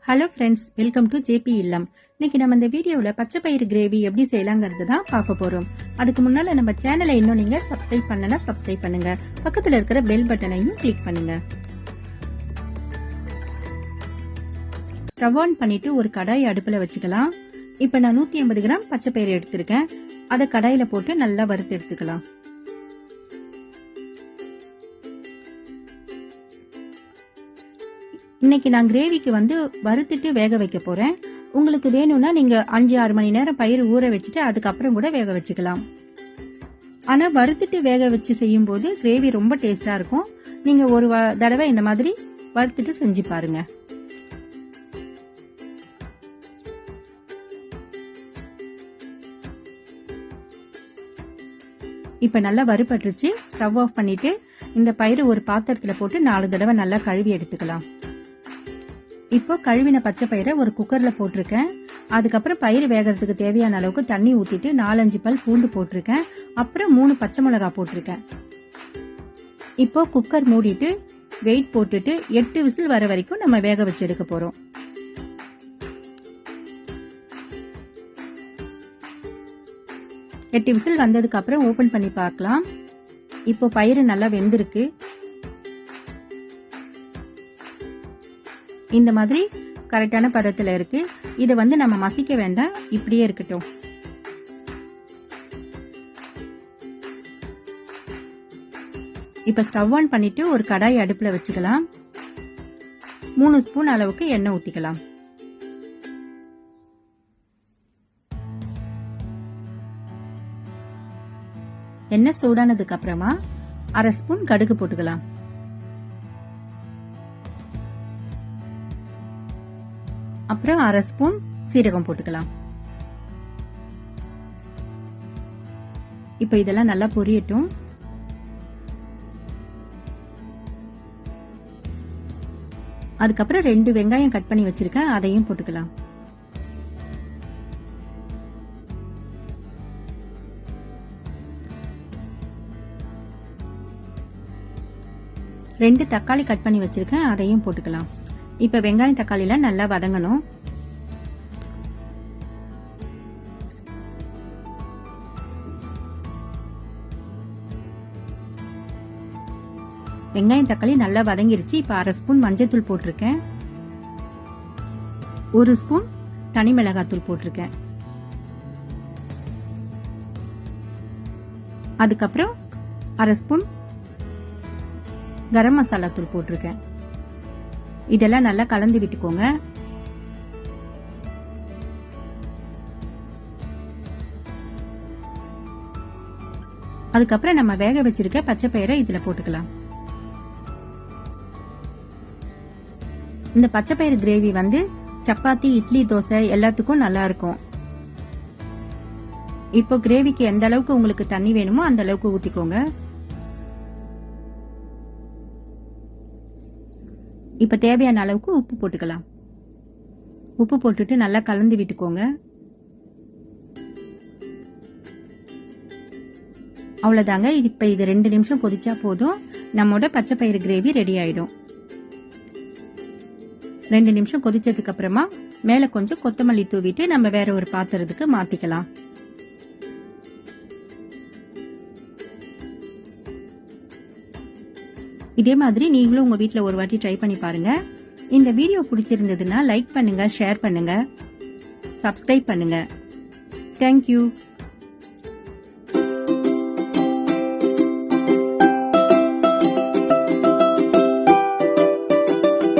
Hello friends, welcome to JP இல்லம். இன்னைக்கு நம்ம இந்த வீடியோவில் பச்சை பயிறு கிரேவி எப்படி செய்யலாங்கிறது தான் பார்க்க போறோம். அதுக்கு முன்னால நம்ம சேனலை இன்னும் நீங்க சப்ஸ்கிரைப் பண்ணலனா சப்ஸ்கிரைப் பண்ணுங்க. பக்கத்துல இருக்கிற பெல் பட்டனையும் கிளிக் பண்ணுங்க. ஸ்டவ் ஆன் பண்ணிட்டு ஒரு கடாய் அடுப்புல வச்சுக்கலாம். இப்ப நான் 150 கிராம் பச்சை பயிறு எடுத்திருக்கேன். அதை கடாயில போட்டு நல்லா வறுத்து எடுத்துக்கலாம். இன்னைக்கு நான் கிரேவிக்கு வறுத்துட்டு வேக வைக்க போறேன். உங்களுக்கு வேணும்னா நீங்க 5-6 மணி நேரம் பயிறு ஊற வச்சுட்டு அதுக்கப்புறம் கூட வேக வச்சுக்கலாம். ஆனா வறுத்துட்டு வேக வச்சு செய்யும் போது கிரேவி ரொம்ப டேஸ்டா இருக்கும். நீங்க ஒரு தடவை இந்த மாதிரி வறுத்துட்டு செஞ்சு பாருங்க. இப்ப நல்லா வறுபட்டுருச்சு. ஸ்டவ் ஆஃப் பண்ணிட்டு இந்த பயிறு ஒரு பாத்திரத்துல போட்டு 4 தடவை நல்லா கழுவி எடுத்துக்கலாம். இப்போ கழுவின பச்சை பயிரை ஒரு குக்கர்ல போட்டிருக்கேன். அதுக்கப்புறம் பயிர் வேகிறதுக்கு தேவையான அளவுக்கு தண்ணி ஊத்திட்டு 4-5 பல் பூண்டு போட்டிருக்கேன். அப்புறம் 3 பச்சை மிளகாய் போட்டிருக்கேன். இப்போ குக்கர் மூடிட்டு வெயிட் போட்டுட்டு 8 விசில் வர வரைக்கும் நம்ம வேக வச்சு எடுக்க போறோம். எட்டு விசில் வந்ததுக்கு அப்புறம் ஓபன் பண்ணி பார்க்கலாம். இப்போ பயிறு நல்லா வெந்திருக்கு. இந்த மாதிரி கரெக்டான பதத்துல இருக்கு. இதை நம்ம மசிக்க வேண்டாம், இப்படியே இருக்கட்டும். இப்ப ஸ்டவ் ஆன் பண்ணிட்டு ஒரு கடாய் அடுப்புல வச்சுக்கலாம். 3 ஸ்பூன் அளவுக்கு எண்ணெய் ஊத்திக்கலாம். எண்ணெய் சூடானதுக்கு அப்புறமா 1/2 ஸ்பூன் கடுகு போட்டுக்கலாம். அப்புறம் 1/2 ஸ்பூன் சீரகம் போட்டுக்கலாம். இப்ப இதெல்லாம் நல்லா பொரியட்டும். அதுக்கப்புறம் 2 வெங்காயம் கட் பண்ணி வச்சிருக்கேன், அதையும் போட்டுக்கலாம். ரெண்டு தக்காளி கட் பண்ணி வச்சிருக்கேன், அதையும் போட்டுக்கலாம். இப்ப வெங்காயம் தக்காளி எல்லாம் நல்லா வதங்கணும். வெங்காயம் தக்காளி நல்லா வதங்கிருச்சு. இப்ப 1/2 ஸ்பூன் மஞ்சள் போட்டிருக்கேன். 1 ஸ்பூன் தனி மிளகாத்தூள் போட்டிருக்கேன். அதுக்கப்புறம் 1/2 ஸ்பூன் கரம் மசாலா தூள் போட்டிருக்கேன். இதெல்லாம் நல்லா கலந்து விட்டுக்கோங்க. அதுக்கப்புறம் நம்ம வேக வச்சிருக்க பச்சை பயிரை இதுல போட்டுக்கலாம். இந்த பச்சை பயிறு கிரேவி சப்பாத்தி, இட்லி, தோசை எல்லாத்துக்கும் நல்லா இருக்கும். இப்போ கிரேவிக்கு எந்த அளவுக்கு உங்களுக்கு தண்ணி வேணுமோ அந்த அளவுக்கு ஊத்திக்கோங்க. இப்ப தேவையான அளவுக்கு உப்பு போட்டுக்கலாம். உப்பு போட்டுட்டு நல்லா கலந்து விட்டுக்கோங்க. அவ்வளவுதாங்க. இப்ப இது 2 நிமிஷம் கொதிச்சா போதும். நம்மோட பச்சை பயிறு கிரேவி ரெடி ஆயிடும். 2 நிமிஷம் கொதிச்சதுக்கு அப்புறமா மேல கொஞ்சம் கொத்தமல்லி தூவிட்டு நம்ம வேற ஒரு பாத்திரத்துக்கு மாத்திக்கலாம். இதே மாதிரி நீங்களும் உங்க வீட்ல ஒரு வாட்டி ட்ரை பண்ணி பாருங்க. இந்த வீடியோ பிடிச்சிருந்ததுன்னா லைக் பண்ணுங்க, ஷேர் பண்ணுங்க, சப்ஸ்கிரைப் பண்ணுங்க. தேங்க்யூ.